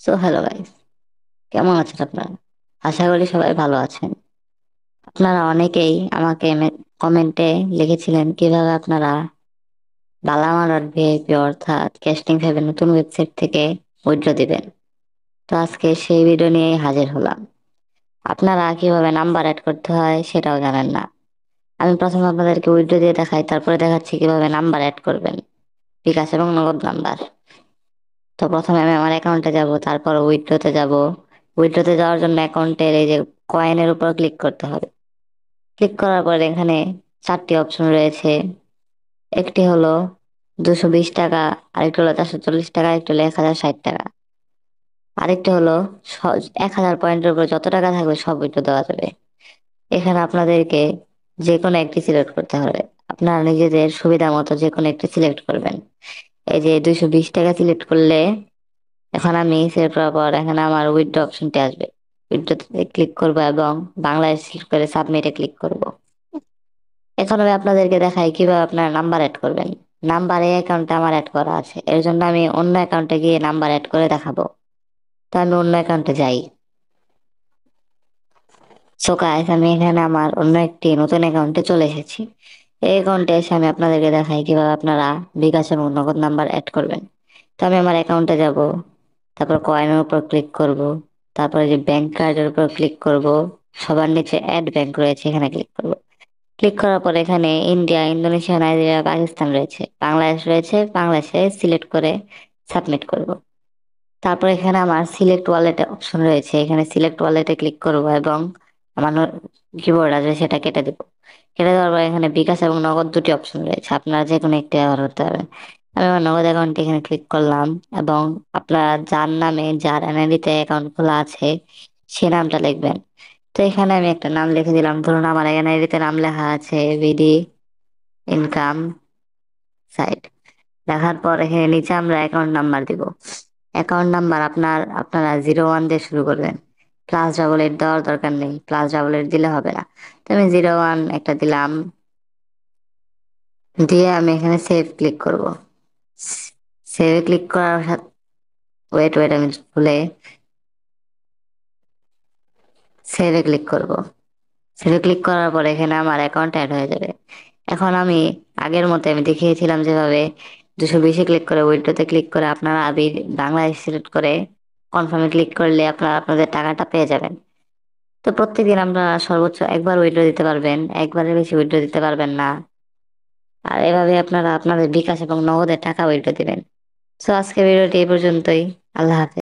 Hello guys, কেমন আছেন আপনারা? আশা করি সবাই ভালো আছেন। আপনারা অনেকেই আমাকে কমেন্টে লিখেছিলেন কিভাবে আপনারা বালামার ডট ভিআইপি অর্থাৎ ক্যাস্টিং ফাইভের নতুন ওয়েবসাইট থেকে উইথড্র দিবেন। তো আজকে সেই ভিডিও নিয়েই হাজির হলাম। আপনারা কিভাবে নাম্বার অ্যাড করতে হয় সেটাও জানেন না। আমি প্রথমে আপনাদেরকে উইথড্র দিয়ে দেখাই, তারপরে দেখাচ্ছি কিভাবে নাম্বার অ্যাড করবেন, বিকাশ এবং নগদ নাম্বার। তো প্রথমে আমি আমার অ্যাকাউন্টে যাব, তারপর উইথড্রতে যাব। উইথড্রতে যাওয়ার জন্য অ্যাকাউন্টের এই যে কয়েনের উপর ক্লিক করতে হবে। ক্লিক করার পর এখানে 4টি অপশন রয়েছে। একটি হলো 220 টাকা, আরেকটি হলো 440 টাকা, আরেকটি হলো 1060 টাকা, আরেকটি হলো 1000 পয়েন্টের উপর যত টাকা থাকবে সব উইথড্র দেওয়া যাবে। এখানে আপনাদেরকে যে কোনো একটি সিলেক্ট করতে হবে। আপনারা নিজেদের সুবিধা মতো যে কোনো একটি সিলেক্ট করবেন। এই যে 220 টাকা সিলেক্ট করলে এখন আমি সিলেক্ট করার পর এখানে আমার উইথড্র অপশনটি আসবে। উইথড্রতে ক্লিক করব এবং বাংলায় সিলেক্ট করে সাবমিটে ক্লিক করব। এখন আমি আপনাদেরকে দেখাই কিভাবে আপনার নাম্বার অ্যাড করবেন। নাম্বার এই অ্যাকাউন্টে আমার অ্যাড করা আছে, এর জন্য আমি অন্য অ্যাকাউন্টে গিয়ে নাম্বার অ্যাড করে দেখাবো। তো আমি অন্য অ্যাকাউন্টে যাই। সো গাইস, আমি এখানে আমার অন্য একটি নতুন অ্যাকাউন্টে চলে এসেছি। এই অ্যাকাউন্টে এসে আমি আপনাদেরকে দেখাই কিভাবে আপনারা বিকাশ এবং নগদ নাম্বার অ্যাড করবেন। তো আমি আমার অ্যাকাউন্টে যাব, তারপর কয়েনের উপর ক্লিক করব, তারপরে যে ব্যাংক কার্ডের উপর ক্লিক করব, সবার নিচে অ্যাড ব্যাংক রয়েছে, এখানে ক্লিক করব। ক্লিক করার পর এখানে ইন্ডিয়া, ইন্দোনেশিয়া, নাইজেরিয়া, পাকিস্তান রয়েছে, বাংলাদেশ রয়েছে, বাংলাদেশে সিলেক্ট করে সাবমিট করব। তারপর এখানে আমার সিলেক্ট ওয়ালেট অপশন রয়েছে, এখানে সিলেক্ট ওয়ালেটে ক্লিক করব এবং আমার কিবোর্ড আছে সেটা কেটে দেবো। কেটে দেওয়ার পর এখানে বিকাশ এবং নগদ দুটি অপশন রয়েছে, আপনারা যে কোনো একটি ব্যবহার করতে পারবেন। আমি আমার নগদ অ্যাকাউন্টে এখানে ক্লিক করলাম এবং আপনারা যার নামে, যার এনআইডিতে অ্যাকাউন্ট খোলা আছে সে নামটা লিখবেন। তো এখানে আমি একটা নাম লিখে দিলাম, ধরুন আমার এনআইডিতে নাম লেখা আছে বিডি ইনকাম সাইট। লেখার পর এখানে নিচে আমরা অ্যাকাউন্ট নাম্বার দিব। অ্যাকাউন্ট নাম্বার আপনারা 01 দিয়ে শুরু করবেন। +88 দেওয়ার দরকার নেই, +88 দিলে হবে না। তো আমি 01 একটা দিলাম, দিয়ে আমি এখানে সেভ ক্লিক করব। সেভে ক্লিক করার সাথে ওয়েট ওয়েট আমি খুলে সেভে ক্লিক করব। সেভে ক্লিক করার পর এখানে আমার অ্যাকাউন্ট অ্যাড হয়ে যাবে। এখন আমি আগের মতো আমি দেখিয়েছিলাম যেভাবে 220-এ ক্লিক করে উইথড্রোতে ক্লিক করে আপনারা বাংলাদেশ সিলেক্ট করে কনফার্মে ক্লিক করলে আপনারা আপনাদের টাকাটা পেয়ে যাবেন। তো প্রত্যেকদিন আমরা সর্বোচ্চ একবার উইথড্র দিতে পারবেন, একবারের বেশি উইথড্র দিতে পারবেন না। আর এভাবে আপনারা আপনাদের বিকাশ এবং নগদের টাকা উইথড্র দিবেন। তো আজকের ভিডিওটি এই পর্যন্তই। আল্লাহ হাফেজ।